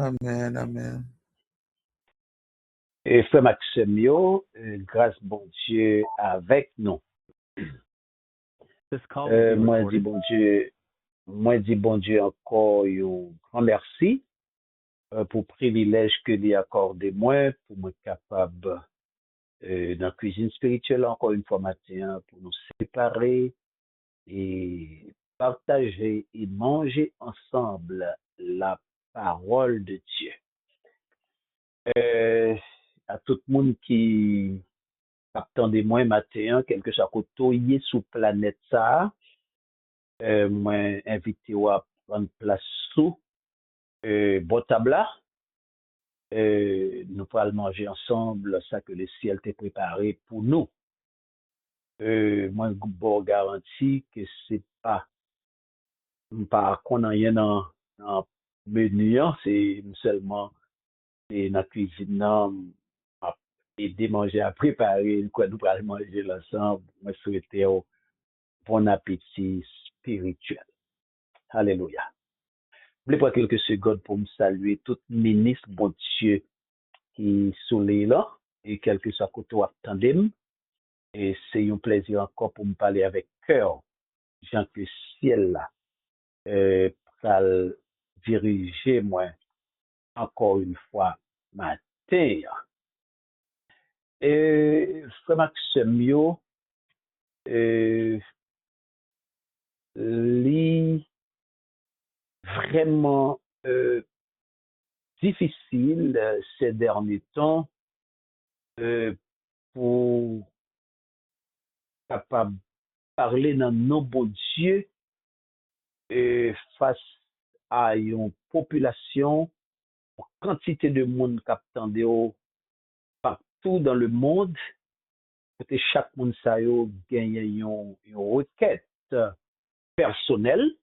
Amen, amen. Et frère Maxime, grâce bon Dieu avec nous. This call will be Moi recorded. dis bon Dieu encore un grand merci pour le privilège que lui accordé moi pour me capable dans la cuisine spirituelle encore une fois matin pour nous séparer et partager et manger ensemble la parole de Dieu. À tout le monde qui attendez moi matin, quelque chose côté sous planète ça, moi invité à prendre place sous bon table là. Nous pourrons manger ensemble ça que le ciel t'a préparé pour nous. Moi bon garantie que c'est pas qu'on a rien dans menu, c'est seulement dans la cuisine là, aider manger à préparer quoi nous pourrons manger ensemble. Moi souhaiter bon appétit spirituel. Alléluia. Je voulais prendre quelques secondes pour me saluer tout ministre, bon Dieu, qui sont là, et quel que soit côté où attendez. Et c'est un plaisir encore pour me parler avec cœur, Jean que ciel là, pour diriger moi encore une fois matin. Et frère Maxime, lit vraiment difficile ces derniers temps pour capable parler dans nos bon Dieu face à une population, une quantité de monde qui attendait partout dans le monde, que chaque monde ça gagne une requête personnelle.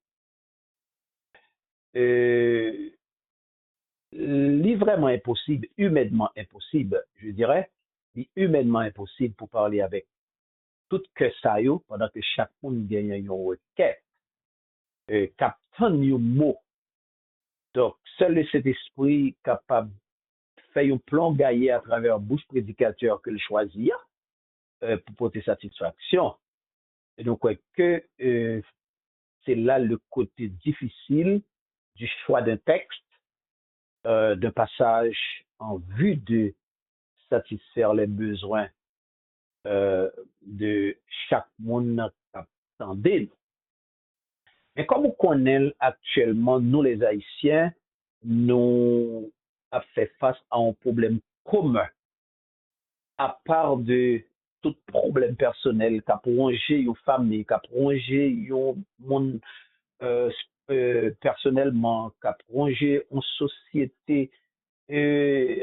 Vraiment impossible, humainement impossible, je dirais, humainement impossible pour parler avec tout que ça pendant que chaque monde gagne une requête. Captant un mot. Donc, seul cet esprit capable de faire un plan gaillé à travers bouche prédicateur que le choisir pour porter satisfaction. Et donc, c'est là le côté difficile du choix d'un texte, d'un passage en vue de satisfaire les besoins de chaque monde qui attendait. Mais comme on connaît actuellement, nous les Haïtiens, nous avons fait face à un problème commun, à part de tout problème personnel qui a rongé une famille, qui a rongé un monde personnellement, qui a rongé une société,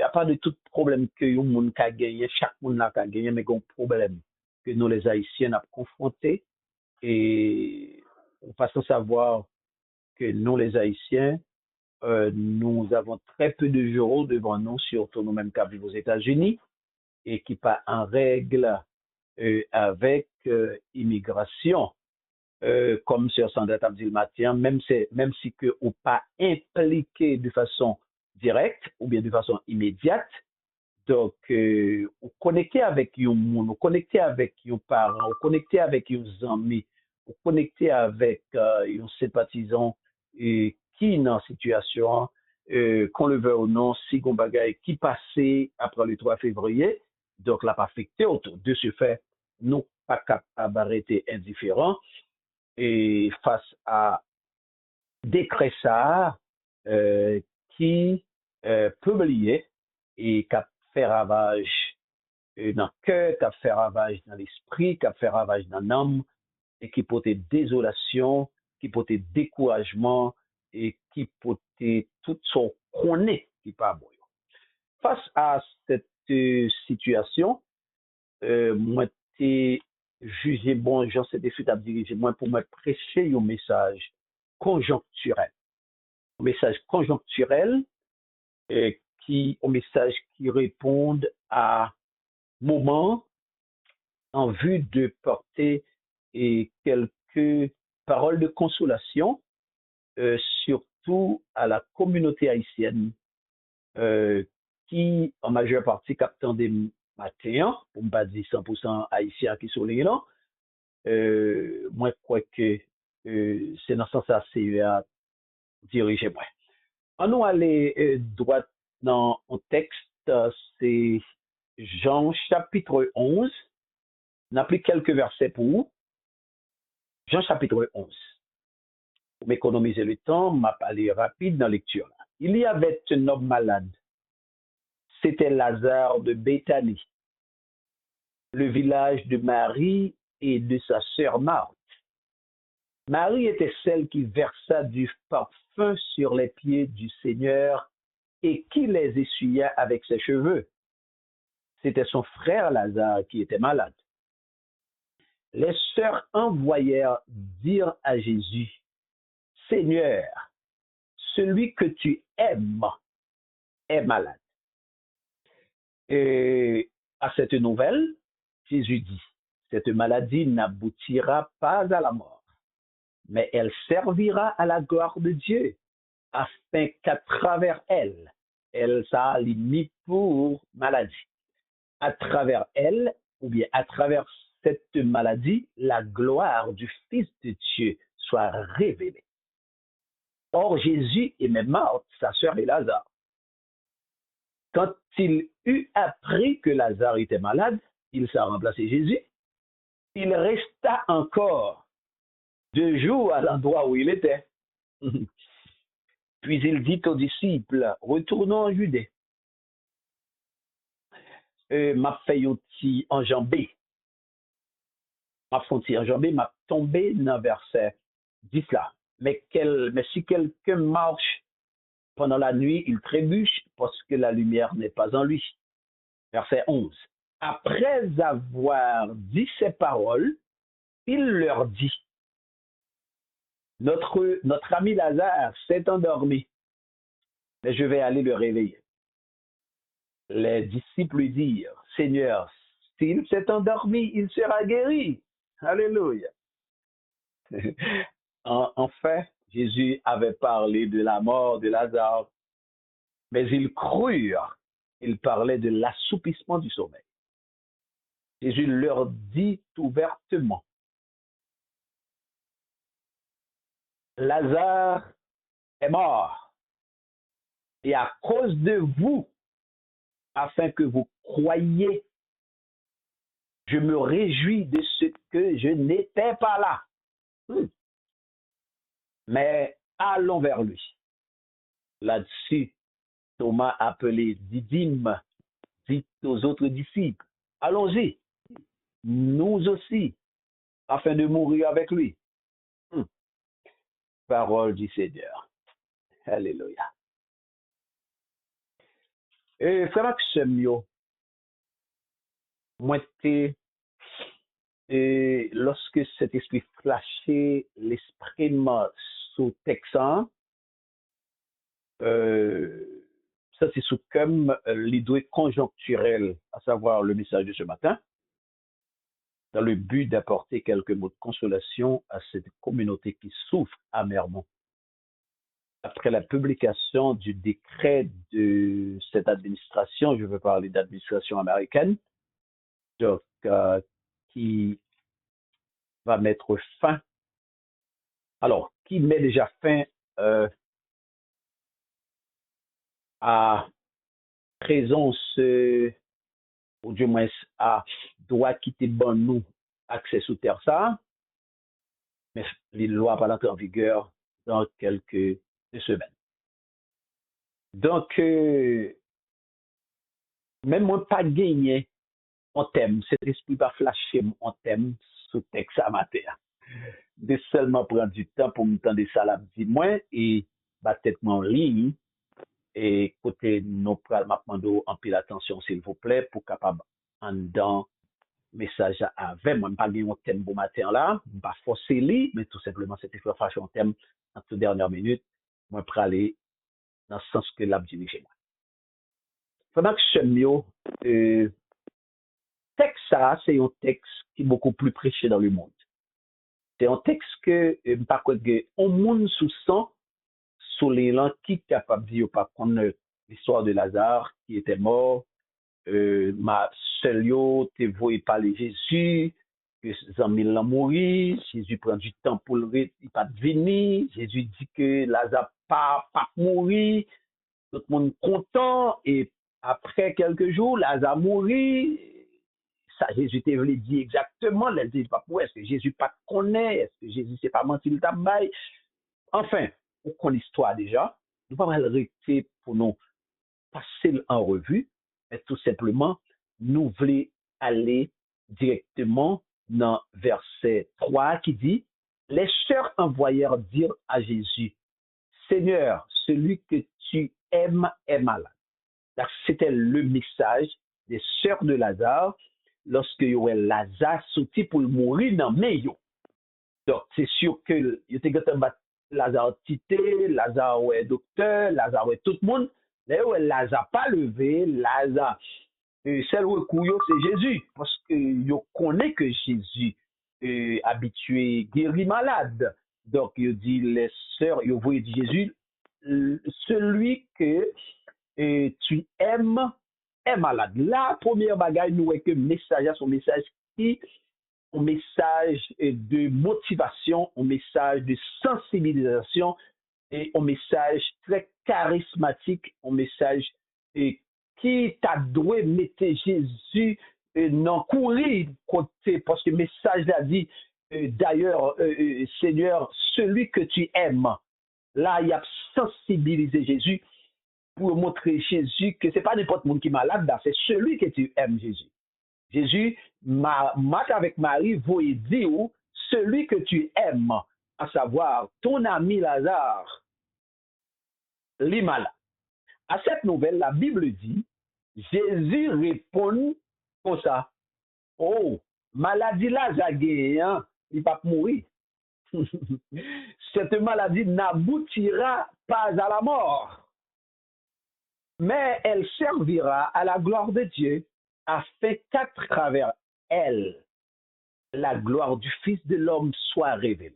à part de tout problème que un monde a gagné, chaque monde a gagné, mais un problème que nous les Haïtiens avons confronté et on passe à savoir que nous, les Haïtiens, nous avons très peu de jours devant nous, surtout nous-mêmes qui vivons aux États-Unis, et qui pas en règle avec immigration. Comme Sœur Sandra a dit le matin, même si que ou pas impliqué de façon directe ou bien de façon immédiate, donc ou connecté avec un monde, ou connecté avec un parent, ou connecté avec un ami, ou connecté avec un sympathisant qui dans situation, qu'on le veut ou non, si on bagaille qui passait après le 3 février, donc l'a pas affecté autour de ce fait, nous pas capables d'arrêter indifférents et face à décret ça qui publié et qui a fait ravage dans le cœur, qui a fait ravage dans l'esprit, qui a fait ravage dans l'âme et qui portait désolation, qui portait découragement et qui portait tout son connaît qui pas bon. Face à cette situation, moi t'ai jugé bon, j'en sais des suite à diriger moi pour me prêcher un message conjoncturel. Un message conjoncturel un message qui répond à moment en vue de porter quelques paroles de consolation, surtout à la communauté haïtienne qui, en majeure partie, captant des matins, pour ne pas dire 100% haïtiens qui sont là, moi, je crois que c'est dans ce sens à CEA diriger moi. On nous aller droit dans un texte, c'est Jean chapitre 11. On a pris quelques versets pour vous. Jean chapitre 11. Pour m'économiser le temps, m'a parlé rapide dans la lecture. Il y avait un homme malade. C'était Lazare de Béthanie, le village de Marie et de sa sœur Marthe. Marie était celle qui versa du parfum sur les pieds du Seigneur et qui les essuya avec ses cheveux. C'était son frère Lazare qui était malade. Les sœurs envoyèrent dire à Jésus, Seigneur, celui que tu aimes est malade. Et à cette nouvelle, Jésus dit, cette maladie n'aboutira pas à la mort, mais elle servira à la gloire de Dieu, afin qu'à travers elle, ça limite pour maladie. À travers elle, ou bien à travers cette maladie, la gloire du Fils de Dieu soit révélée. Or, Jésus aimait Marthe, sa sœur et Lazare. Quand il eut appris que Lazare était malade, il s'est remplacé Jésus. Il resta encore 2 jours à l'endroit où il était. Puis il dit aux disciples, retournons en Judée. M'a fait un petit enjambé. M'a tombé dans le verset 10 là. Mais si quelqu'un marche pendant la nuit, il trébuche parce que la lumière n'est pas en lui. Verset 11. Après avoir dit ces paroles, il leur dit, notre ami Lazare s'est endormi, mais je vais aller le réveiller. Les disciples lui dirent, Seigneur, s'il s'est endormi, il sera guéri. Alléluia. En fait, Jésus avait parlé de la mort de Lazare, mais ils crurent qu'il parlait de l'assoupissement du sommeil. Jésus leur dit ouvertement, Lazare est mort, et à cause de vous, afin que vous croyiez, je me réjouis de ce que je n'étais pas là. Mais allons vers lui. Là-dessus, Thomas appelé Didyme dit aux autres disciples, allons-y, nous aussi, afin de mourir avec lui. Parole du Seigneur. Alléluia. Et frère Maxime, moi, lorsque cet esprit flashé, l'esprit m'a sous texan, ça c'est sous comme l'idée conjoncturelle, à savoir le message de ce matin, dans le but d'apporter quelques mots de consolation à cette communauté qui souffre amèrement. Après la publication du décret de cette administration, je veux parler d'administration américaine, donc, qui va mettre fin, alors, qui met déjà fin à présence, ou du moins à droit quitter bon nous accès sous terre ça, mais les lois vont entrer en vigueur dans quelques semaines. Donc, même moi pas gagné en thème, cet esprit va flasher en thème sous texte à matin. De seulement prendre du temps pour me tendre ça là petit moins et battre tête en ligne et côté nous pral m'a demandé en pile attention s'il vous plaît pour capable en dans message avec moi pas gagné un thème bon matin là, pas forcer lui mais tout simplement c'était faire fâcher un thème en toute dernière minute, moi praler dans le sens que l'a dirigé moi. Pendant que je texte ça, c'est un texte qui est beaucoup plus prêché dans le monde. C'est un texte que, par contre, on monde sous sang, sous l'élan qui est capable de dire, par contre, l'histoire de Lazare qui était mort. Ma seul yo te voye parler Jésus, que Zamil l'a mouru, Jésus prend du temps pour il pas venir, Jésus dit que Lazare pas mouru, tout le monde content, et après quelques jours, Lazare mouru, ça Jésus te voulu dire exactement, elle dit pas pour est-ce que Jésus pas connaît, est-ce que Jésus c'est pas menti le tabac, enfin, on connaît l'histoire déjà, nous pas mal rester pour nous passer en revue, mais tout simplement, nous voulons aller directement dans verset 3 qui dit, les sœurs envoyèrent dire à Jésus, Seigneur, celui que tu aimes est malade. C'était le message des sœurs de Lazare lorsque Lazare sorti pour mourir dans le donc, c'est sûr que il était Lazare tité, Lazare est docteur, Lazare est tout le monde. Mais Lazare pas levé, Lazare, seul recours, c'est Jésus. Parce que yo connaît que Jésus est habitué guérir malade. Donc, il dit, les sœurs, il voit Jésus, celui que tu aimes est malade. La première bagaille, nous est que message, son message qui un message de motivation, un message de sensibilisation et un message très charismatique, un message qui t'a doué mettre Jésus dans courir côté parce que le message a dit d'ailleurs Seigneur celui que tu aimes. Là il a sensibilisé Jésus pour montrer Jésus que c'est pas n'importe qui est malade, c'est celui que tu aimes Jésus. Jésus, Marc avec Marie, vous dire celui que tu aimes, à savoir ton ami Lazare, est malade. À cette nouvelle, la Bible dit, Jésus répond comme ça. Oh, maladie Lazare, il ne va pas mourir. Cette maladie n'aboutira pas à la mort, mais elle servira à la gloire de Dieu afin qu'à travers elle, la gloire du Fils de l'homme soit révélée.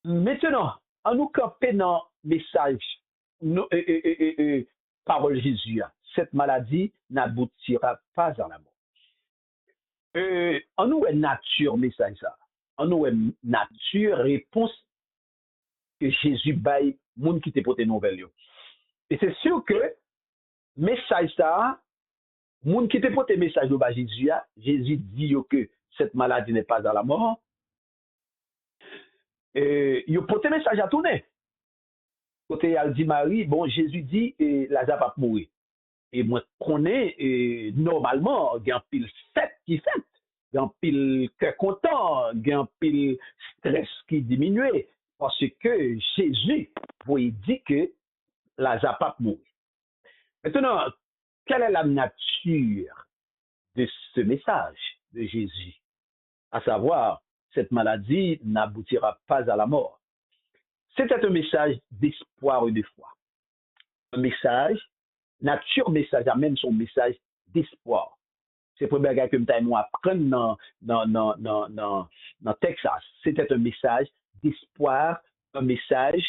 Maintenant, en nous campant dans le message, parole Jésus, cette maladie n'aboutira pas à la mort. En nous est nature, message ça. En nous est nature, réponse que Jésus baille, monde qui te porte nouvelle. Et c'est sûr que message ça, monde qui te porte message de Jésus, Jésus dit que cette maladie n'est pas à la mort. Il porte message à tourner. Côté il dit Marie, bon Jésus dit Lazare va mourir. Et moi connais normalement, il y a un pile fête qui fait, il y a un pile cœur content, il y a un pile stress qui diminue parce que Jésus vous dit que Lazare va mourir. Maintenant, quelle est la nature de ce message de Jésus? À savoir, cette maladie n'aboutira pas à la mort. C'était un message d'espoir et de foi. Un message, nature message amène son message d'espoir. C'est le premier gars que nous apprenons dans Texas. C'était un message d'espoir, un message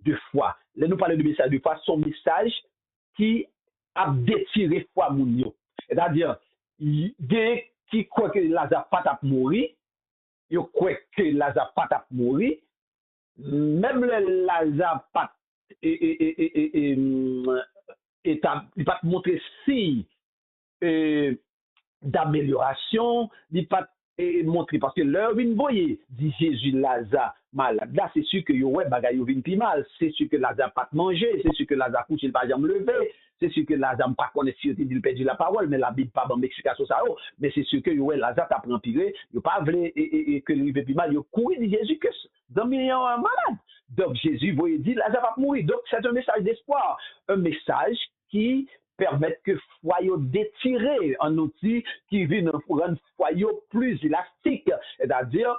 de foi. Là, nous parlons de message de foi, son message qui a détiré foi mounio. C'est-à-dire, dès qui croit que Lazare pas mourir, il croit que Lazare pas mourir, même le Lazare pas il pas montrer signe d'amélioration, il pas montrer parce que l'heure vient voyer dit Jésus Lazare malade. Là c'est sûr que yo ouais bagay yo vinn pi mal, c'est sûr que Lazare pas manger, c'est sûr que Lazare couche il pas jamais lever, c'est sûr que Lazare pas connaît si il perdu la parole mais la Bible pas bon explication ça mais c'est sûr que yo ouais Lazare t'a prend pire, yo pas vle que il pi mal, yo courir dit Jésus que dans million malade. Donc Jésus voyait dire Lazare va mourir. Donc c'est un message d'espoir, un message qui permettre que foyer détiré un outil qui vient rendre foyer plus élastique. C'est-à-dire,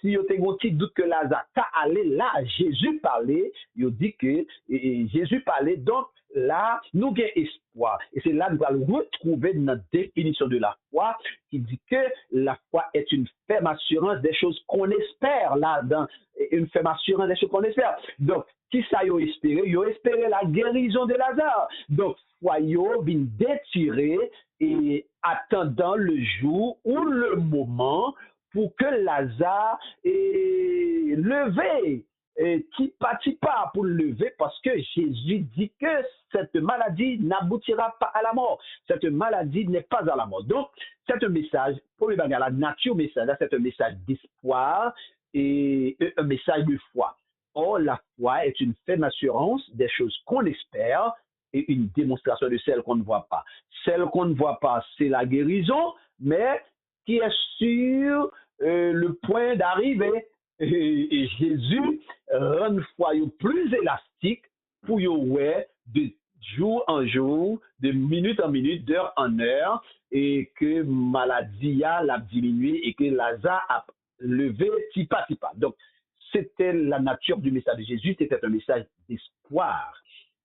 si vous avez un petit doute que Lazare allait là, Jésus parlait, il dit que Jésus parlait, donc là, nous avons espoir. Et c'est là que nous allons retrouver notre définition de la foi qui dit que la foi est une ferme assurance des choses qu'on espère, là, dans une ferme assurance des choses qu'on espère. Donc, qui ça yo espéré? Yo espéré la guérison de Lazare. Donc, foi yo bin détiré et attendant le jour ou le moment pour que Lazare est levé. Petit pas pour le lever parce que Jésus dit que cette maladie n'aboutira pas à la mort. Cette maladie n'est pas à la mort. Donc, c'est un message, pour les bagages, la nature message, c'est un message d'espoir et un message de foi. Or, la foi est une ferme assurance des choses qu'on espère et une démonstration de celles qu'on ne voit pas. Celle qu'on ne voit pas, c'est la guérison, mais qui est sur le point d'arriver. Et Jésus rend une foi plus élastique pour ouais, de jour en jour, de minute en minute, d'heure en heure, et que maladie a diminué et que Lazare a levé petit pas. Donc, c'était la nature du message de Jésus, c'était un message d'espoir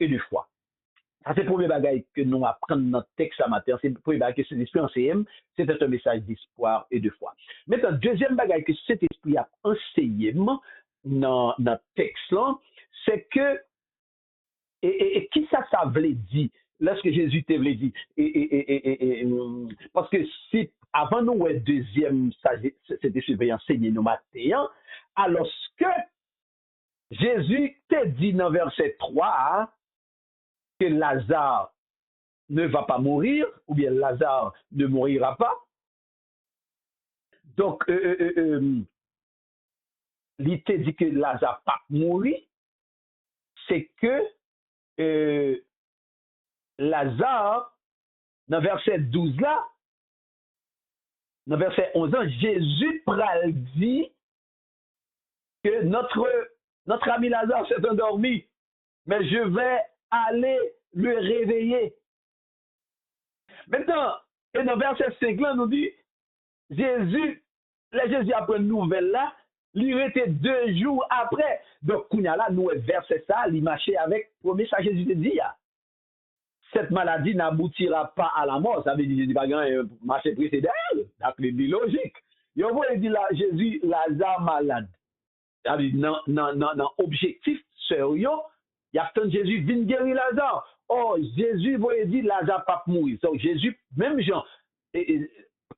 et de foi. Ça, c'est le premier bagage que nous apprenons dans notre texte ce matin. C'est le premier bagage que cet esprit enseigné. C'était un message d'espoir et de foi. Maintenant, deuxième bagage que cet esprit a enseigné dans notre texte là, c'est que, et qui ça voulait dire, lorsque Jésus te voulait dire, parce que si, avant nous, le deuxième, cet esprit enseigné nous matin, alors que Jésus te dit dans verset 3, que Lazare ne va pas mourir, ou bien Lazare ne mourra pas. Donc, l'idée dit que Lazare pas mourir, c'est que Lazare, dans verset 12 là, dans verset 11 là, Jésus pral dit que notre ami Lazare s'est endormi, mais je vais aller le réveiller. Maintenant, et dans verset 5 là, nous dit, Jésus apprend une nouvelle là, il était 2 jours après. Donc, là, nous, verset ça, il marchait avec le premier ça Jésus te dit. Cette maladie n'aboutira pas à la mort. Ça veut dire Jésus pas un marché précédent. D'après les logique. Il voit dire là, Jésus, Lazare malade. Ça veut dire, non, objectif sérieux, il y a tant Jésus vient guérir Lazare. Oh, Jésus voulait dire Lazare pas mourir. Donc, Jésus, même Jean,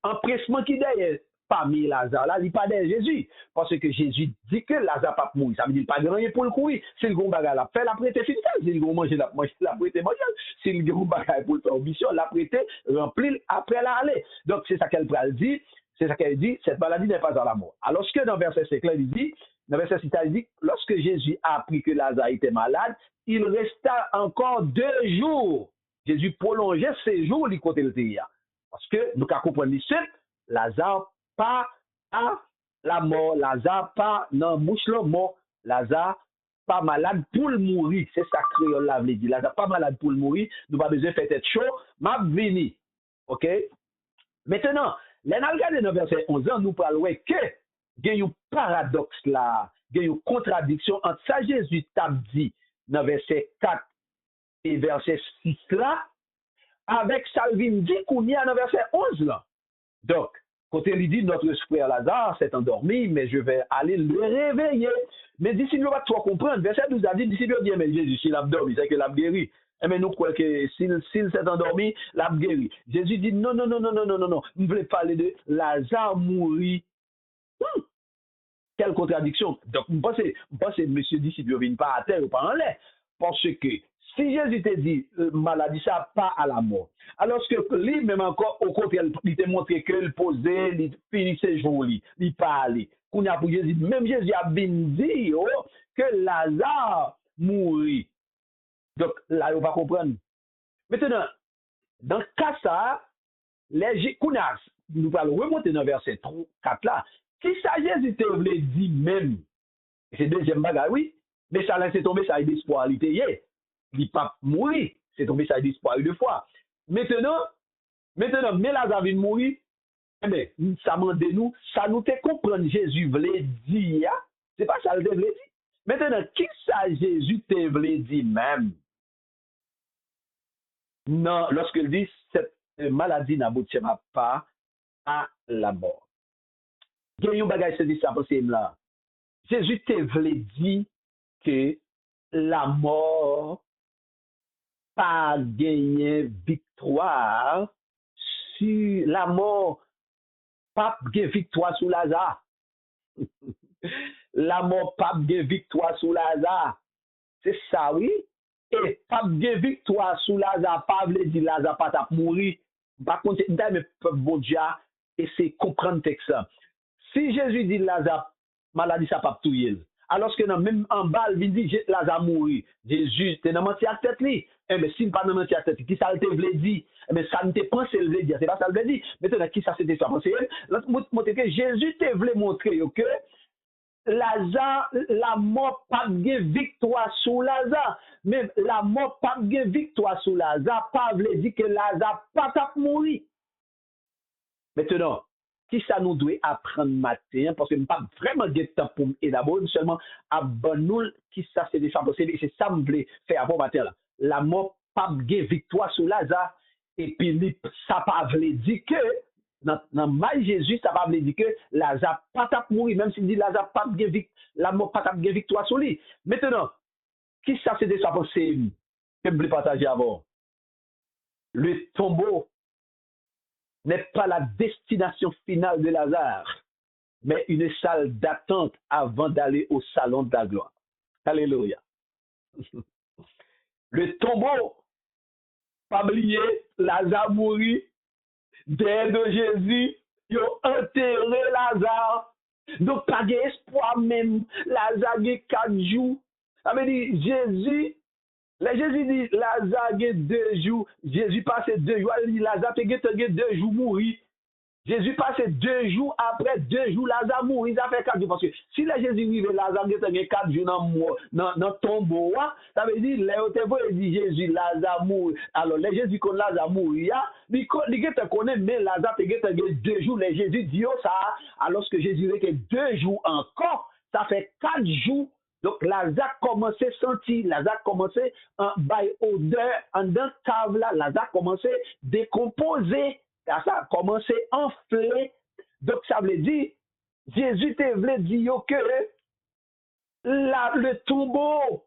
empressement qui derrière parmi Lazare là, il pas derrière Jésus. Parce que Jésus dit que Lazare pas mourir. Ça veut dire pas grand rien pour le courir. Si le gros bagage la fait, la prêter finita. Si le gros manger, la prêter manger. Si le gros bagage pour le faire mission, la prêter remplir après la aller. Donc, c'est ça qu'elle dit. C'est ça qu'elle dit, cette maladie n'est pas à la mort. Alors que dans verset 5, il dit, dans verset 6, il dit, lorsque Jésus a appris que Lazare était malade, il resta encore 2 jours. Jésus prolongeait ces jours, du côté de l'État. Parce que nous comprenons ici, Lazare pas à la mort, Lazare pas dans mouche la mort, Lazare pas malade pour le mourir. C'est ça que créole la veut dire. Lazare pas malade pour le mourir, nous pas besoin de faire tête chaud, m'a vini. OK? Maintenant, les regardez dans verset 11, nous parlons que il y a un paradoxe là, il y a une contradiction entre ça Jésus t'a dit dans verset 4 et verset 6 là, avec Salvin dit qu'on y a dans verset 11 là. Donc, côté il dit, notre frère Lazare s'est endormi, mais je vais aller le réveiller. Mais d'ici ne va pas trop comprendre. Verset 12 a dit, d'ici bien dit, mais Jésus, s'il a dormi, c'est que l'a guéri. Mais nous croyons que s'il s'est endormi, l'a guéri. Jésus dit, non. Vous voulez parler de Lazare mourir. Quelle contradiction. Donc, vous pensez, monsieur disciple, ne vient pas à terre ou pas en l'air. Parce que si Jésus te dit, maladie, ça pas à la mort. Alors que lui, même encore, au contraire, il te montré qu'il posait, il finissait jour, il parlait. Qu'on a pour Jésus, même Jésus a bien dit que Lazare mourit. Donc, là, on va comprendre. Maintenant, dans le cas ça, les Kounas, nous allons remonter dans verset 4 là. Si ça Jésus te voulait dire même, c'est deuxième bagage, oui, mais ça laisse tomber ça d'espoir, il n'est pas mourir, c'est tombé ça d'espoir de foi. Maintenant, mais Lazare vient mourir, mais ça m'a dit nous, ça nous fait comprendre Jésus voulait dire, c'est pas ça le voulait dire. Maintenant, qui ça Jésus te voulait dire même? Non, lorsqu'il dit cette maladie n'aboutira pas à la mort. Il y a un bagage c'est ça possible là. Jésus te voulait dire que la mort pas gagné victoire sur la mort, pas gagné victoire sur Lazare. La mort pas gagné victoire sur Lazare. C'est ça, oui. Et pas gagné victoire sur Lazare, pas veut dire Lazare pas t'a mourir. Par contre, mais peuple bon Dieu, et c'est comprendre texte ça. Si Jésus dit Lazare, maladie ça pas tout yel. Alors que non, même en bas, il dit Lazare mourir. Jésus, t'es dans menti à tête li. Eh mais si pas dans menti à tête, qui ça te veut dire? Eh mais ça ne te pensé le dire, c'est pas ça le veut dire. Maintenant qui ça c'était ça penser? L'autre montrer que Jésus te voulait montrer que Lazare, la mort pas de victoire sur Lazare. Mais la mort pas de victoire sur Lazare, pas veut dire que Lazare pas t'a mourir. Maintenant, qui ça nous doit apprendre matin, parce que je pas vraiment de temps pour élaborer, seulement à nous qui ça c'est déjà possible, c'est ça que je voulais faire avant matin là. La mort pas de victoire sur Lazare, et puis ça pas veut dire que dans mal Jésus, ça va dire que Lazare pas t'a mourir, même s'il dit Lazare pas de victoire, la mort pas de victoire sur lui. Maintenant, qui ça c'est déjà possible que je voulais partager avant? Le tombeau n'est pas la destination finale de Lazare, mais une salle d'attente avant d'aller au salon de la gloire. Alléluia. Le tombeau, pas oublier, Lazare mourit, dès de Jésus, ils ont enterré Lazare. Donc, pas d'espoir même. Lazare a 4 jours. Ça veut dire, Jésus, Jésus dit, Lazare a 2 jours. Jésus passe 2 jours. Il dit, Lazare a 2 jours mourir. Jésus passe 2 jours après 2 jours, Lazare mourit, ça fait 4 jours. Parce que si le Jésus arrive, Lazare a 4 jours dans le tombeau, ça veut dire, il dit Jésus, Lazare mourit. Alors, le Jésus connaît Lazare mourit, il connaît, mais Lazare a 2 jours, le Jésus dit ça, alors que Jésus a 2 jours encore, ça fait 4 jours. Donc, Lazare commençait à sentir, Lazare commençait à bailler odeur, en dans cave là, Lazare commençait à décomposer. Ça a commencé à enfler. Donc, ça veut dire, Jésus te voulait dire que le tombeau,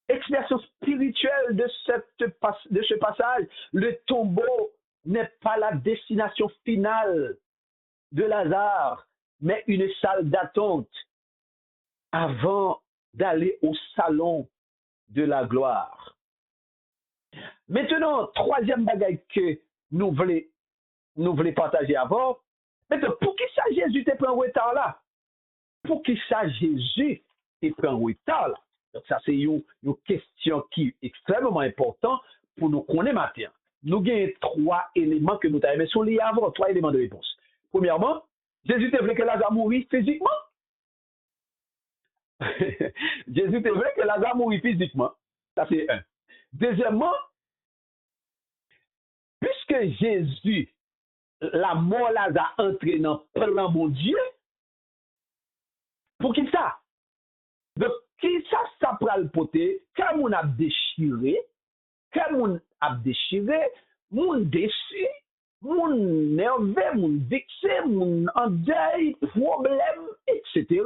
expression spirituelle de ce passage, le tombeau n'est pas la destination finale de Lazare, mais une salle d'attente avant d'aller au salon de la gloire. Maintenant, troisième bagaille que nous voulons partager avant. Maintenant, pour qui ça Jésus te prend retard là? Pour qui ça Jésus te prend retard là? Donc ça c'est une question qui est extrêmement importante pour nous connaître matin. Nous avons 3 éléments que nous avons soulignés avant, 3 éléments de réponse. Premièrement, Jésus te voulait que Lazare mourisse physiquement. Jésus te voulait que Lazare mourisse physiquement. Ça c'est 1. Deuxièmement, puisque Jésus, la mort là a entré dans le plan mon Dieu, pour qui ça? Donc, qui ça prend le poté, quand on a déchiré, mon déçu, mon nerveux, mon vexé, mon en deuil, problème, etc.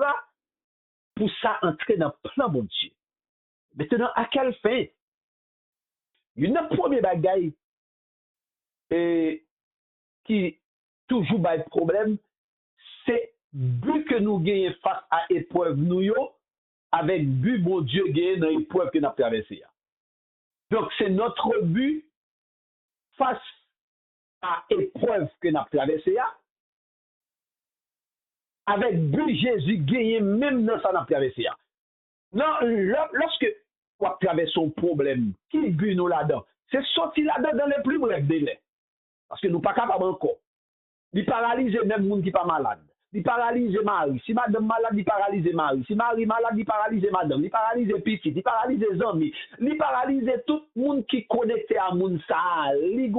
Pour ça entrer dans le plan mon Dieu. Maintenant, à quelle fin? Une première bagaille qui toujours bat le problème, c'est but que nous gagnons face à l'épreuve nous avec but bon Dieu gagne dans l'épreuve que nous avons traversée. Donc c'est notre but face à l'épreuve que nous avons traversée avec but Jésus gagne même dans ça nous avons traversé. Non, lorsque nous traversons un problème, qui but nous là-dedans? C'est sortir là-dedans dans les plus brefs délais. Parce que nous ne sommes pas capables encore. Il paralyse même les gens qui ne sont pas malades. Il paralyse Marie. Si madame malade, il paralyse Marie. Si Marie malade, il paralyse madame. Il paralyse petit. Il paralyse les amis. Il paralyse tout le monde qui est connecté à mon salle. Les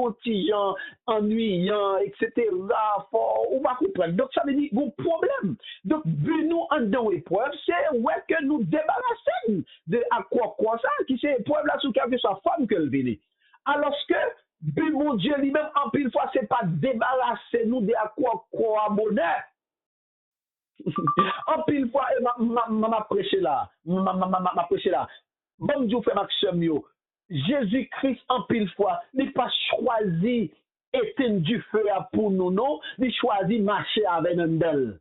gens ennuyants, etc. Ou pas comprendre. Donc ça veut dire bon problème. Donc, nous en dans l'épreuve, c'est ouais que nous débarrassons de à quoi ça, qui c'est épreuve là sous quelque soit forme que le venez. Alors que mon Dieu lui-même, en pile fois, c'est pas débarrasser nous de à quoi bonheur. En pile fois, m'a prêché là. M'a prêché là. Bon Dieu fait Maxime yo. Jésus-Christ en pile fois, il pas choisi éteindre du feu pour nous, non. Il choisi marcher avec un bel.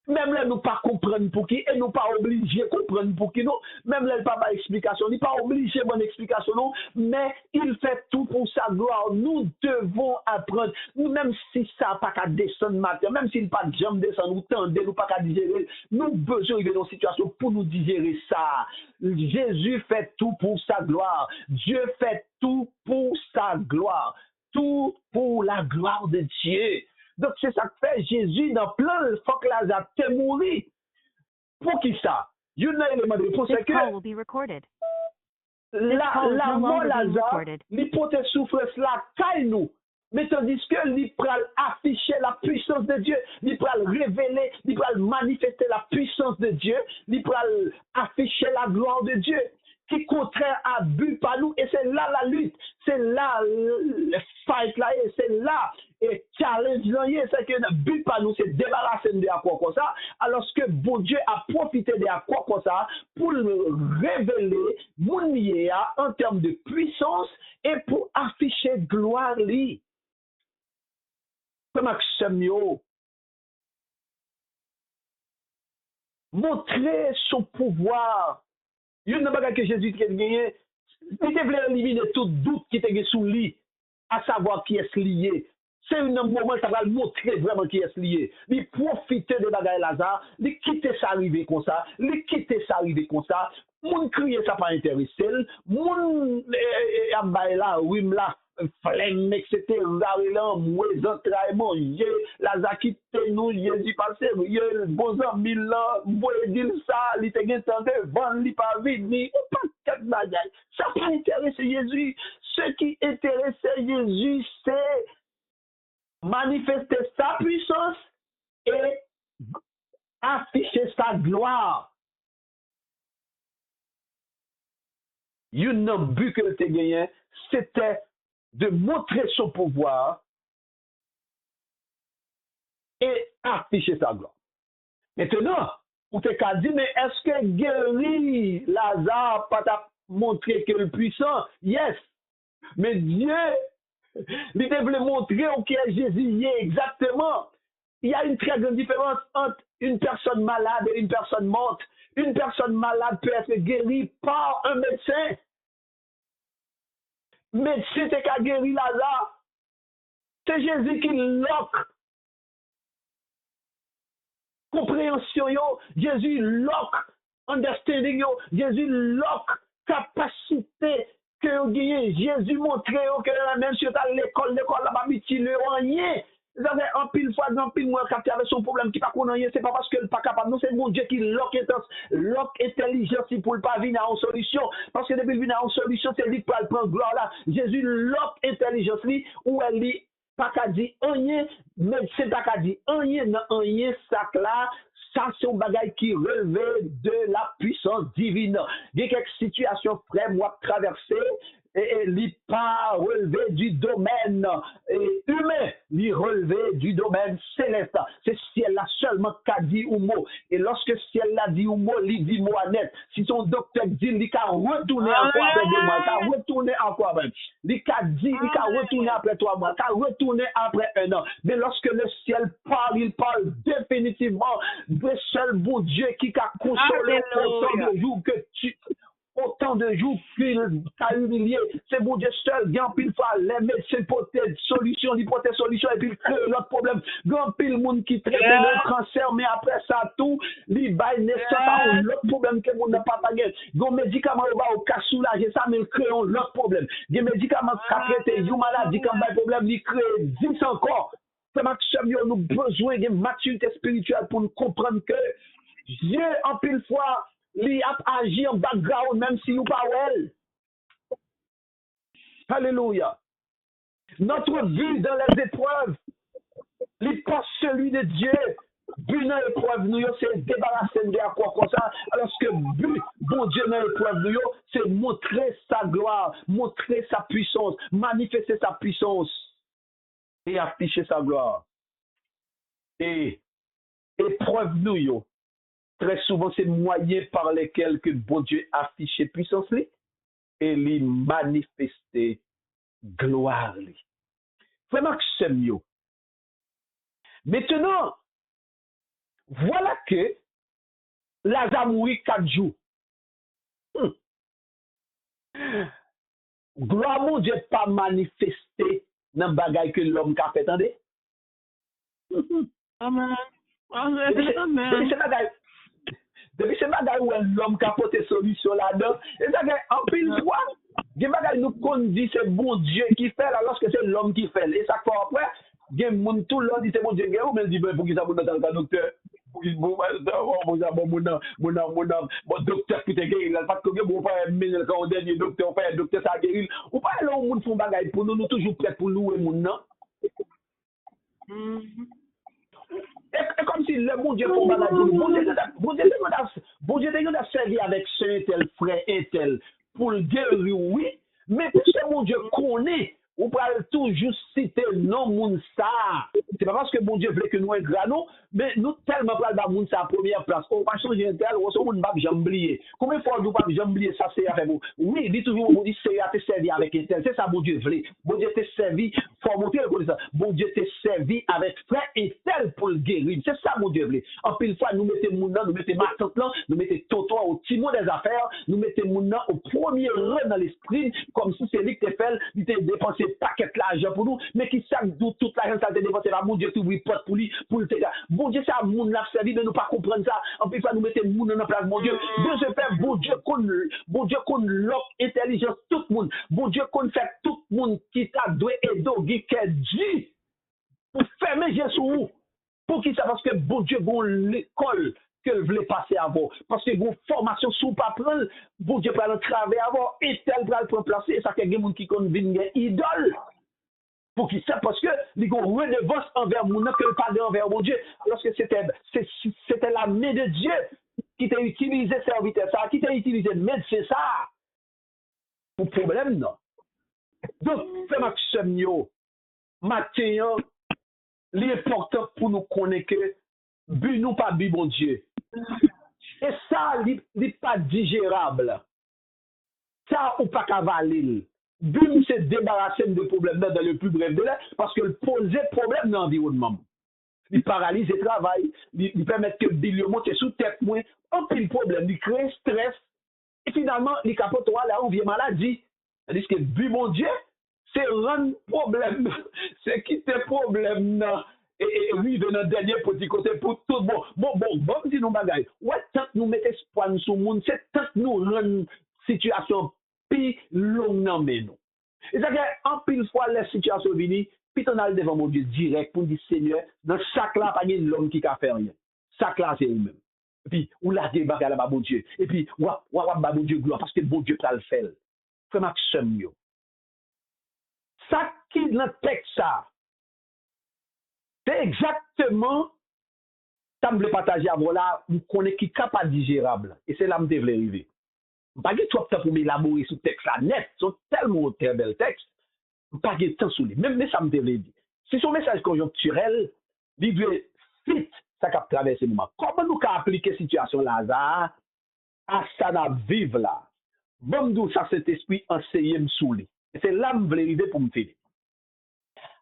Même là, nous pas comprendre pour qui, et nous pas obligés de comprendre pour qui, non. Même là, il pas d'explication, il pas obligé de bonne explication, non. Mais il fait tout pour sa gloire. Nous devons apprendre, même si ça n'a pas qu'à descendre matin, même s'il pas de jambe descendre, nous tendez, nous pas qu'à digérer, nous besoin de une situation pour nous digérer ça. Jésus fait tout pour sa gloire. Dieu fait tout pour sa gloire. Tout pour la gloire de Dieu. Donc, c'est ça que fait Jésus dans plein de fois que Lazare t'est mouru. Pour qui ça? Il y a un élément de réponse, c'est que la mort Lazare, l'hypothèse souffrance la caille nous. Mais tandis que l'hypothèse afficher la puissance de Dieu, l'hypothèse révéler, l'hypothèse manifester la puissance de Dieu, l'hypothèse afficher la gloire de Dieu. Qui est contraire à but par nous, et c'est là la lutte, c'est là le fight là, et c'est là et challenge là, c'est que le but par nous, c'est débarrasser de quoi comme ça, alors que bon Dieu a profité de quoi comme ça pour révéler mon en termes de puissance et pour afficher gloire li. Comme Maxime montrer son pouvoir. Il y a une bagage que Jésus a gagné. Il voulait éliminer tout doute qui était sous lui, à savoir qui est lié. C'est un moment ça va montrer vraiment qui est lié. Il profite de bagaille Lazare, il quitte ça arriver comme ça, il quitte ça arriver comme ça. Moun crier ça pas intéressé, moun abay là, oui là, flemme etc. là, mouais entraillement, Lazare quitte nous, Jésus passé, bon ami là, voyez dire ça, il te gen tande vendre li pas vide ni pas quatre bagaille. Ça pas intéressé Jésus. Ce qui intéressait Jésus, c'est manifester sa puissance et afficher sa gloire. Il y a un but que tu as gagné, c'était de montrer son pouvoir et afficher sa gloire. Maintenant, on te dit, mais est-ce que guéri Lazare pas t'a montré que le puissant? Yes. Mais Dieu, il devait montrer qui est Jésus exactement. Il y a une très grande différence entre une personne malade et une personne morte. Une personne malade peut être guérie par un médecin. Médecin c'est qu'à guérir Lazare. C'est Jésus qui lock. Compréhension, yo. Jésus lock. Understanding, yo. Jésus lock. Capacité que vous gagnez. Jésus montre que même si vous êtes à l'école là-bas, il n'y a rien. Vous avez un pile fois, un pile moins capté avec son problème qui n'est pas connu, c'est pas parce que n'est pas capable. Non, c'est mon Dieu qui lock intelligence pour ne pas venir à une solution. Parce que depuis venir à une solution, c'est lui qui peut prendre gloire là. Jésus lock intelligence ou elle dit pas qu'à dire rien, médecin pas qu'à dire rien, non rien sac là. Ça, c'est un bagage qui relève de la puissance divine. Il y a quelques situations frères, moi traversées, et il pas relevé du domaine humain, il relevé du domaine céleste. C'est ciel là seulement qu'a dit un mot. Et lorsque ciel là dit un mot, il dit mot net. Si son docteur dit, il a retourné encore après 2 mois, il a retourné encore même. Il a dit, il a retourné après 3 mois, il a retourné après 1 an. Mais lorsque le ciel parle, il parle définitivement de seul bon Dieu qui a consolé autant de jours que tu. Autant de jours qu'il a humilié, c'est bon Dieu seul, grand pile fois, les médecins peut-être solution, l'hypothèse solution, et puis crée l'autre problème. Grand pile monde qui traite le cancer, mais après ça, tout, il va naissance à l'autre problème que monde n'a pas gagné. Grand médicament va au cas soulager ça, mais il crée l'autre problème. Des médicaments qui traitent une maladie, quand il y a un problème, il crée 10 encore. C'est Maxime, nous avons besoin de maturité spirituelle pour nous comprendre que Dieu, en pile fois, il a agi en background même si nous pas well. Alléluia. Notre but dans les épreuves, n'est pas celui de Dieu. But dans l'épreuve, nous, c'est débarrasser de quoi comme ça. Alors que but, bon Dieu dans l'épreuve, nous, c'est montrer sa gloire, montrer sa puissance, manifester sa puissance et afficher sa gloire. Et épreuve nous yo. Très souvent, c'est moyen par lesquels que bon Dieu affiche puissance li, et lui manifester gloire li. Vraiment que c'est mieux. Maintenant, voilà que Lazare mourit 4 jours. Gloire mon Dieu pas manifesté dans le bagage que l'homme a fait, attendez? Amen. Depuis ce bagage où l'homme a porté solution là-dedans, et ça en pile fois, des bagages nous qu'on dit c'est bon Dieu qui fait alors que c'est l'homme qui fait. Et ça fait après, des monde tout le monde dit c'est bon Dieu, mais dit pour qui ça vous dans le docteur? Mon docteur qui te guérit, parce que bon pas un dernier docteur, pas un docteur ça guérit. Ou pas là on font bagage pour nous toujours prêts pour louer mon non. Et comme si le bon Dieu font bagage pour nous. Bon Dieu a servi avec ce tel frère et tel pour le guérir oui, mais pour ce mon Dieu connaît. On peut toujours citer non moun ça. C'est pas parce que bon Dieu voulait que nous ingrats, mais nous tellement pral ba moun ça à première place. On pas changer tel, on son moun pas jamblier. Combien de fois nous pas jamblier ça c'est avec vous. Oui, dit toujours on dit c'est à te servir avec un tel. C'est ça bon Dieu voulait. Bon Dieu t'est servi, faut monter le ça. Bon Dieu t'est servi avec frère et tel pour le guérir. C'est ça mon Dieu voulait. En pile fois nous mettons moun là, nous mettons ma tante là, nous mettons tonton au timon des affaires, nous mettons moun là au premier rang dans l'esprit comme si c'est lui qui t'est fait, il t'a dépensé paquet l'argent pour nous, mais qui savent d'où toute l'argent ça a été dépensé là, mon Dieu, tout oui, porte pour lui, pour le téga. Bon Dieu, ça, moun l'a servi, mais nous pas comprendre ça. En plus, nous mettons moun dans la place, mon Dieu. Dieu se fait, bon Dieu, qu'on l'offre intelligence, tout le monde. Bon Dieu, qu'on fait tout le monde qui t'a doué et d'ogi, qui dit, pour fermer les yeux sur vous. Pour qui ça? Parce que bon Dieu, bon l'école que vous voulez passer avant. Parce que vos formations sont pas prendre, bon Dieu, pour le travailler avant, et tel pour le placer, et ça, qu'il y a des gens qui connaissent une idole. Pour qui ça? Parce que ils ont redevance envers mon que le pardon envers mon Dieu. Alors que c'était la main de Dieu qui t'a utilisé serviteur ça, qui t'a utilisé médecin ça. Pour problème, non. Donc, fais ma mieux. Matin, l'important pour nous connaître que but nous pas but bon Dieu. Et ça, n'est pas digérable. Ça, ou pas cavaler. But, c'est débarrasser de problèmes dans le plus bref délai parce que le poser problème dans l'environnement. Il paralyse le travail, il permet que le bilan monte sous tête moins, un pile problème, il crée stress, et finalement, il capote là où vient maladie. C'est-à-dire que but, mon Dieu, c'est rendre problème, c'est quitter problème. Et oui, de notre dernier petit côté pour tout bon, dis nous bagaille. Ouais, tant que nous mettons espoir sur le monde, c'est tant que nous rendons situation plus longue dans nous. Et ça fait en pile fois les situations viennent, puis on a le devant mon Dieu direct pour dire Seigneur, dans chaque là, pas de l'homme qui a fait rien. Chaque là, c'est vous-même. Et puis, ou la débarque à la bon Dieu. Et puis, ou bon Dieu gloire, parce que bon Dieu peut le faire. Frère Maxime, ça qui dans le texte, ça, c'est exactement, ça me partager à vous là, vous connaissez qui est capable digérable. Et c'est là que je devrais arriver. Pas de trop de temps pour m'élaborer ce texte-là net. C'est tellement très bel texte. Pas de temps sur lui. Même ça me devrait dire. Si son message conjoncturel, il doit fit ça qui a traversé le moment. Comment nous avons appliqué la situation là à ça nous vivre là? Bon, nous, ça, cet esprit enseigné me sous lui. Et c'est là que je voulais arriver pour me faire.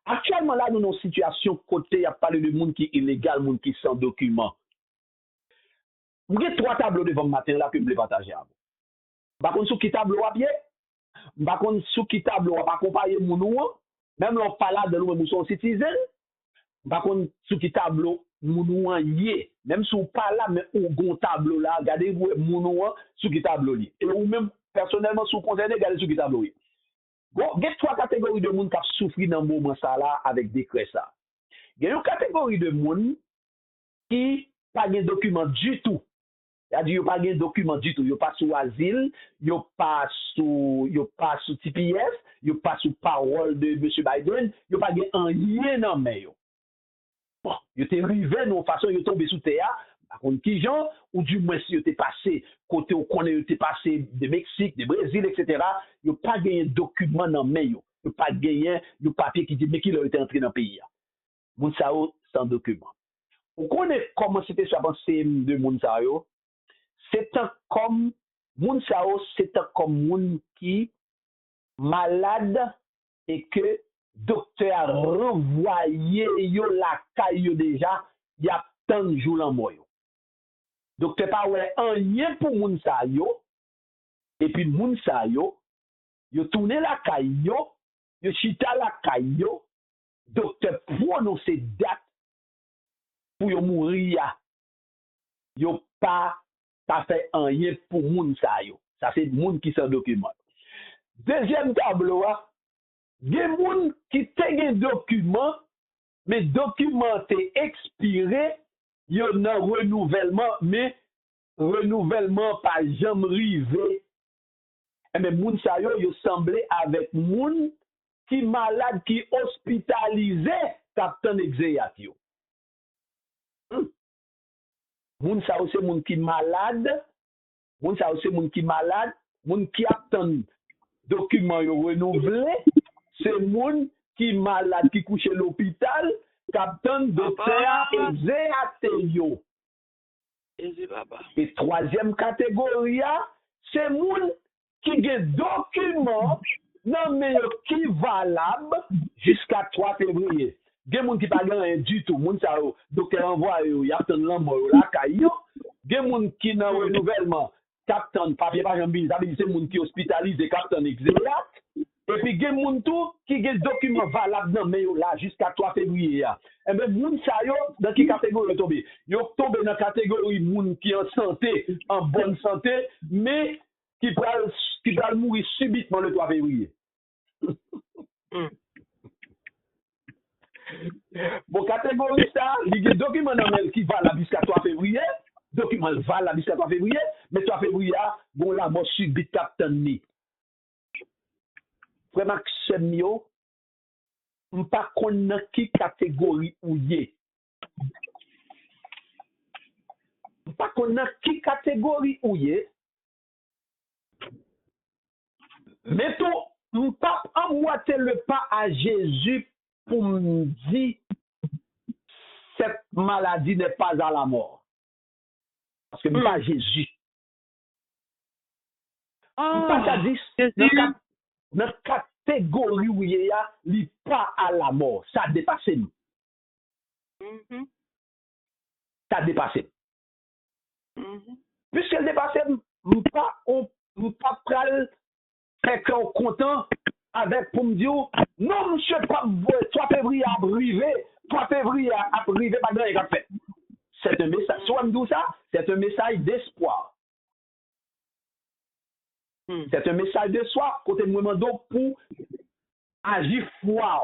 Actuellement, là, nous avons une situation côté, il y a pas de monde qui est illégal, monde qui est sans document. Vous avez 3 tableaux devant le matin là que je voulais partager avec vous. Par contre, sous qui tableau à pied, par contre, sous qui tableau à accompagner mon nom, même l'on parle de nous, sommes citoyens. Par contre, sous qui tableau, mon nom yé, même si on parle là, mais au bon tableau là, regardez-vous mon nom sous qui tableau yé. Et ou même personnellement, sous concerné, regardez sous qui tableau yé. Bon, il y a 3 catégories de monde qui ont souffert dans le moment ça là avec des crèches ça. Il y a une catégorie de monde qui n'a pas de document du tout. C'est-à-dire, il n'y a pas de document du tout. Il n'y a pas sous asile, il n'y a pas sous TPS, il n'y a pas sous parole de M. Biden, il n'y a pas de rien dans le bon, il était arrivé de façon, il est tombé sous terre, par contre, qui gens, ou du moins, si il était passé, côté où il était passé de Mexique, de Brésil, etc., il n'y a pas de document dans le il n'y a pas de papier qui dit, mais qu'il a été entré dans le pays. Moun sao sans document. on connaît comment c'était ça penser de moun sa yo. C'est un comme moun sa yo, c'est un comme moun qui malade et que docteur a renvoyé yo la caille yo déjà, il y a tant de jours en moyo. Docteur pas ouais rien pour moun sa yo et puis moun sa yo tourné la caille yo chita la caille yo, docteur prononce date pour yo mourir. Yo pas fait rien pour moun sa yo. Ça c'est moun qui s'en documente. Deuxième tableau, il y a des gens qui ont des documents, mais documents sont expirés, il y a un renouvellement, mais renouvellement pas jamais arrivé. Et mais moun sa yo semblé avec moun qui malade, qui hospitalisé, captain exéat yo. Moun sa yo c'est moun qui malade, moun sa yo c'est moun qui malade, moun qui attend document renouvelé, c'est moun qui malade qui couche à l'hôpital, captain docteur exéatéo. Et troisième catégorie, c'est moun qui a document non mais qui valable jusqu'à 3 février. Gen moun qui pas rien du tout, moun sa yo docteur envoie yo, y a ton l'ambo la caillou. Gen moun qui nan renouvellement captain papier pas jambi, ça veut dire c'est moun qui hospitalisé captain exéat. Et puis gen moun tout qui gen document valable nan mais yo là jusqu'à 3 février. Et ben moun sa yo dans qui catégorie tomber? Yo tomber dans catégorie moun qui en santé, en bonne santé, mais qui va mourir subitement le 3 février. Bon, catégorie ça, il y a des documents qui valent jusqu'à 3 février, documents valent jusqu'à 3 février, mais 3 février, bon, la mort subite captain ni. Frère Maxime yo, on pas connaît qui catégorie ou yé. On pas connaît qui catégorie ou yé. Mais tout, on pas emboîter le pas à Jésus pour me dire cette maladie n'est pas à la mort. Parce que pas Jésus. Pas ça dit notre catégorie où il y a, il pas à la mort. Ça dépasse nous. Ça dépasse. Puisqu'elle dépasse, on pas pral fait qu'on content avec pour me dire non monsieur pas 3 février à arriver 3 février à arriver pas grand a fait. C'est un message soit me dit ça, c'est un message d'espoir. C'est un message d'espoir côté moi mando pour agir foi.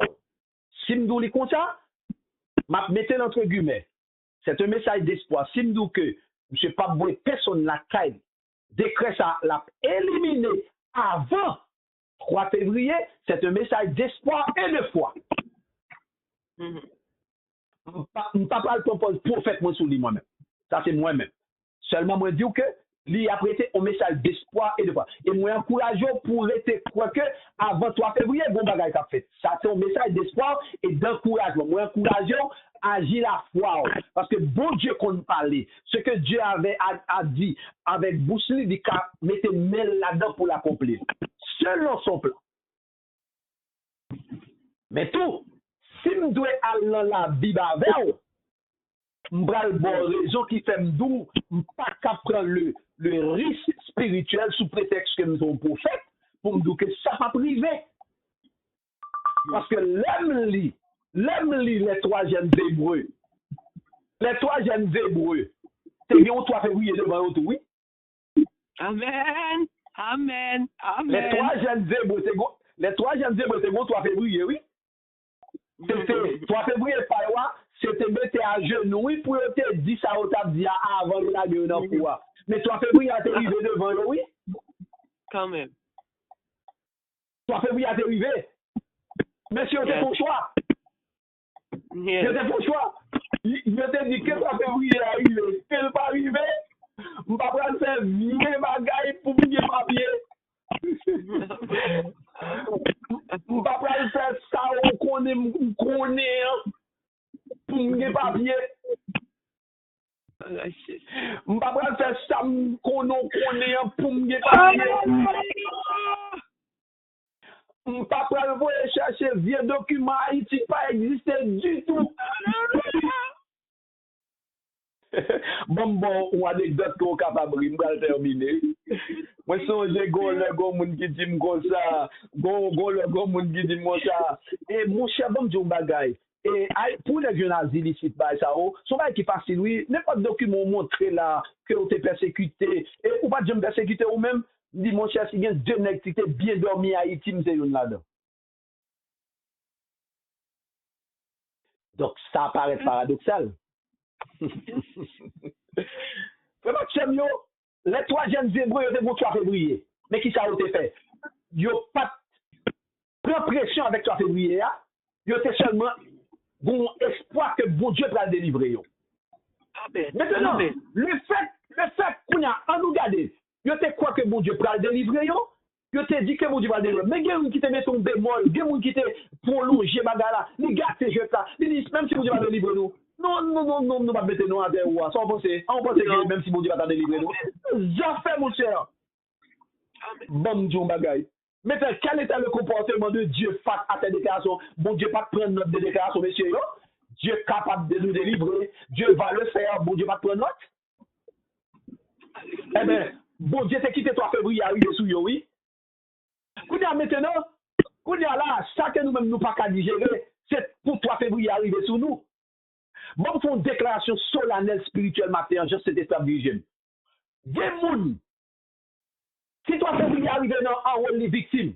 Si me dit comme ça, m'a mettre entre guillemets. C'est un message d'espoir. Si me dit que monsieur pas personne la caille décret ça l'a éliminé avant 3 février, c'est un message d'espoir et de foi. Je ne parle pas de prophète moi sur lui moi-même. Ça c'est moi-même. Seulement moi dire que lui a prêté un message d'espoir et de foi. Et moi encourage pour rester quoi que avant 3 février bon bagage qu'a fait. Ça c'est un message d'espoir et d'encouragement. Moi encourage à agir la foi parce que bon Dieu qu'on parlait, ce que Dieu avait a dit avec bouche il dit qu'a mettre mail là-dedans pour l'accomplir. Selon son plan. Mais tout, si je dois aller dans la Bible avec vous, je vais bon raison qui fait m'dou, pas qu'à prendre le risque spirituel sous prétexte que nous sommes prophètes, pour me dire que ça va privé. Parce que l'aime lit les 3 jeunes Hébreux. Les 3 jeunes Hébreux, c'est bien 3 février devant eux, oui? Amen. Amen. Amen. Les 3 jeunes Hébreux, c'est 3 février, oui? C'était 3 février, c'était mettre à genoux pour te dire ça au table avant de la gueule dans le pouvoir. Mais 3 février a arrivé devant eux, oui? Quand même. 3 février a arrivé. Monsieur, c'est ton choix. C'était ton choix. Il te dit que 3 février est arrivé. Qu'elle va arriver? Je ne vais pas faire vieux bagaille pour vieux papier. Je ne vais pas faire ça, on connaît pour vieux papier. M'pas pas faire ça qu'on connaît pour me m'pas pas voler chercher vieux documents Haïti pas existé du tout. Bon, ou anecdote qu'on est capable de terminer. Moi, songe, go moun qui dit m'gon ça, go moun qui dit moi ça. Et mon cher, bon, Dieu, bagay. Et pour les jeunes asiles ici, ça, son bagay qui facile, oui, n'importe document montré là, que vous êtes persécuté, et ou pas de me persécuter ou même, dit mon cher, si bien deux nègres qui étaient bien dormi à Haïti, c'est une là-dedans. Donc, ça paraît paradoxal. Vraiment, Tchemio, les 3 jeunes Hébreux, ils étaient bon 3 février. Mais qui ça a été fait? Ils n'ont pas pris pression avec 3 février. Ils étaient seulement bon espoir que bon Dieu va le délivrer. Maintenant, le fait qu'on a en nous garder, ils étaient quoi que bon Dieu va le délivrer? Ils étaient dit que bon Dieu va le délivrer. Mais il y a qui te met ton bémol, il y a qui te prolongé bagala, les gars, ces jeux-là, ils disent même si bon Dieu va le délivrer nous. Non, nous pas mettre nous en terre ou sans penser. On pense que même si bon Dieu va t'en délivrer nous. J'en fais mon cher. Bon Dieu bagay. Mais quel était le comportement de Dieu face à tes déclarations? Bon Dieu pas prendre note de déclaration, messieurs. Dieu est capable de nous délivrer. Dieu va le faire. Bon Dieu pas prendre note. Eh bien, bon Dieu t'es quitté 3 février arrivé sous yo, oui. Qu'on y a maintenant, qu'on y a là, ça que nous-mêmes nous pas qu'à digérer, c'est pour 3 février arrivé sous nous. Bon, font une déclaration solennelle spirituelle matin, juste cet état virgin. Des gens, si 3 février arrive dans un rôle de victime,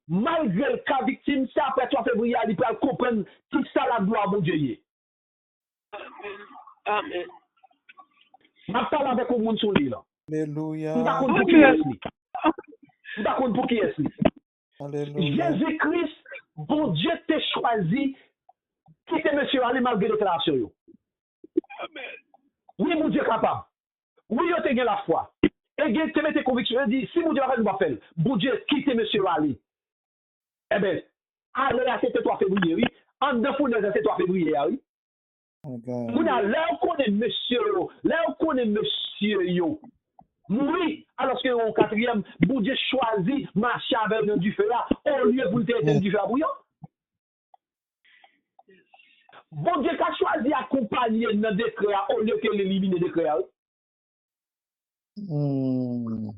malgré le cas victime, c'est après 3 février, il peut comprendre qui ça la gloire, mon Dieu. Amen. Je parle avec le monde sur l'île. Alléluia. Je ne sais pas pour qui est-ce. Alléluia. Jésus-Christ, bon Dieu t'a choisi, qui t'es monsieur Ali malgré la déclaration. Oui, mon Dieu est capable. Oui, il a la foi. Et il te met tes convictions. Il dit, si mon Dieu va nous faire, bon Dieu, quitte monsieur Ali. Eh bien, allez là, c'était 3 février, oui. En deux fois, c'est 3 février, oui. On a là, on connaît monsieur, là, on connaît monsieur, yo. Oui, alors que au 4e, bon Dieu choisit marcher avec un du feu là, au lieu pour le du feu à bouillon. Bon Dieu a choisi accompagner dans des créas au lieu que l'éliminer des créas. Bon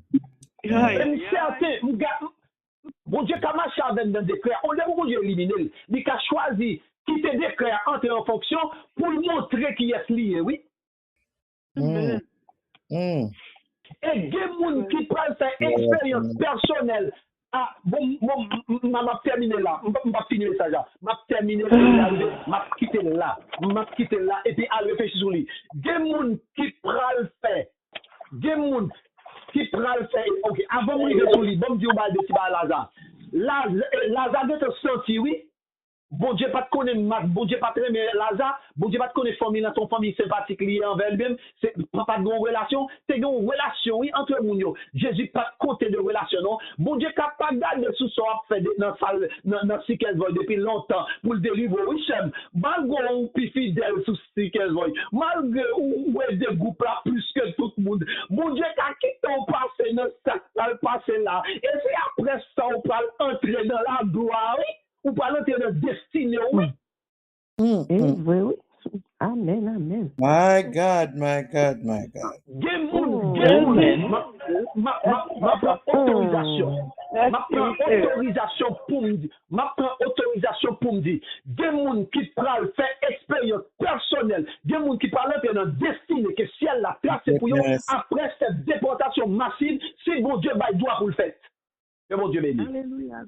Dieu a marché avec des créas au lieu que bon Dieu éliminer. Il a choisi quitter des créas, entrer en fonction pour montrer qui est lié, oui. Et des gens qui prennent cette expérience personnelle. Ah, bon, m'a terminé là. M'a fini le message là. M'a terminé là. M'a quitté là. Et puis, à réfléchir sur lui. Des gens qui prennent le fait. Ok, avant de arriver sur lui, bon Dieu, on va décider à Lazare. Lazare est senti, oui. Bon Dieu pas te connaît bon Dieu pas te aimer Lazare, bon Dieu pas te connaît famille dans ton famille sympathique lié envers lui-même, c'est pas de relation, c'est une relation oui entre moun yo. Jésus pas de côté de relation non. Bon Dieu capable garder sous son fait dans salle dans Sikel Voy depuis longtemps pour le délivrer oui chef. Malgré ou plus fidèle sous Sikel Voy, malgré ou des groupes là plus que tout le monde. Bon Dieu a quitté au passé dans ça passé là et c'est après ça on parle entrer dans la gloire. Ou parler de notre destinée, oui. Oui. Amen. My God. Ma autorisation pour me dire. Des gens qui parlent faire expérience personnelle, des gens qui parlent de notre destinée que ciel la placé pour eux après cette déportation massive, si bon Dieu va droit pour le faire. Que mon Dieu bénisse. Alléluia.